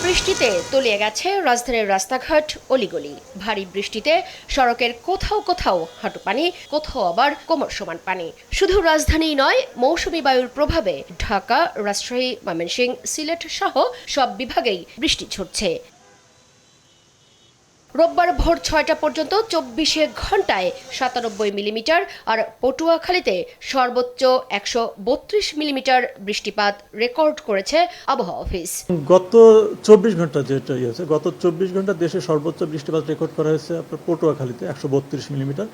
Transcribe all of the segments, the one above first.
বৃষ্টিতে তলিয়ে গেছে রাজধানীর রাস্তাঘাট অলিগলি। ভারী বৃষ্টিতে সড়কের কোথাও কোথাও হাঁটু পানি, কোথাও আবার কোমর সমান পানি। শুধু রাজধানীই নয়, মৌসুমী বায়ুর প্রভাবে ঢাকা, রাজশাহী, ময়মনসিংহ, সিলেট সহ সব বিভাগেই বৃষ্টি ঝরছে। রোববার ভোর ৬টা পর্যন্ত ২৪ ঘন্টায় ৯৭ মিলিমিটার আর পটুয়াখালীতে সর্বোচ্চ ১৩২ মিলিমিটার বৃষ্টিপাত রেকর্ড করেছে আবহাওয়া অফিস। গত ২৪ ঘন্টা যেটা হয়েছে, গত ২৪ ঘন্টা দেশে সর্বোচ্চ বৃষ্টিপাত রেকর্ড করা হয়েছে আপনার পটুয়াখালীতে ১৩২ মিলিমিটার।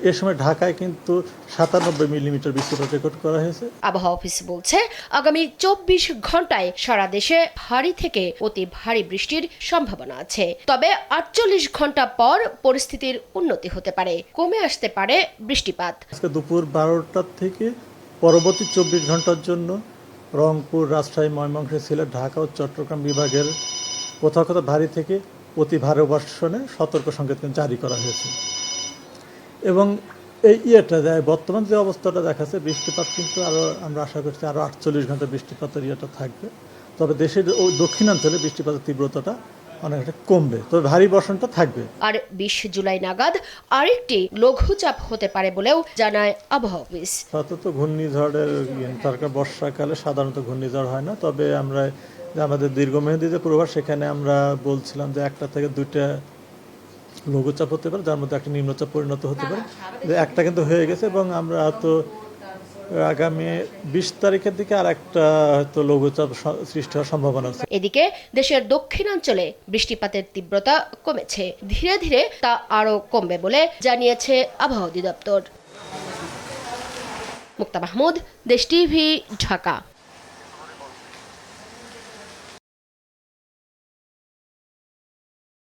এ সময় ঢাকায় কিন্তু ৯৭ মিলিমিটার বৃষ্টিপাত রেকর্ড করা হয়েছে। আবহাওয়া অফিস বলছে, আগামী ২৪ ঘন্টায় সারা দেশে ভারী থেকে অতি ভারী বৃষ্টির সম্ভাবনা আছে। তবে ৪৮ ঘন্টা পর পরিস্থিতির উন্নতি হতে পারে, কমে আসতে পারে বৃষ্টিপাত। আজকে দুপুর ১২টা থেকে পরবর্তী ২৪ ঘন্টার জন্য রংপুর, রাজশাহী, ময়মনসিংহ, সিলেট, ঢাকা ও চট্টগ্রাম বিভাগের কোথাও কোথাও ভারী থেকে অতি ভারী বর্ষণে সতর্ক সংকেত জারি করা হয়েছে। এবং এই বর্তমান যে অবস্থাটা দেখাচ্ছে, বৃষ্টিপাত কিন্তু আমরা আশা করছি আরও ৪৮ ঘন্টা বৃষ্টিপাতের থাকবে। তবে দেশের দক্ষিণাঞ্চলে বৃষ্টিপাতের তীব্রতাটা অনেকটা কমবে, তবে ভারী বর্ষণটা থাকবে। আর ২০ জুলাই নাগাদ আরেকটি লঘুচাপ হতে পারে বলেও জানায় আবহাওয়া অফিস। সতত ঘূর্ণিঝড়ের তারকা বর্ষাকালে সাধারণত ঘূর্ণিঝড় হয় না, তবে আমরা আমাদের দীর্ঘমেয়াদী যে পূর্বাভাস, সেখানে আমরা বলছিলাম যে ১টা থেকে 2টা লঘুচাপ হতে পারে, যার মধ্যে একটা নিম্নচাপ পরিণত হতে পারে। যে একটা কিন্তু হয়ে গেছে এবং আমরা তো আগামী ২০ তারিখের দিকে আর একটা হয়তো লঘুচাপ সৃষ্টি হওয়ার সম্ভাবনা আছে। এদিকে দেশের দক্ষিণাঞ্চলে বৃষ্টিপাতের তীব্রতা কমেছে, ধীরে ধীরে তা আরও কমবে বলে জানিয়েছে আবহাওয়া অধিদপ্তর। মুক্তা মাহমুদ, দেশ টিভি, ঢাকা।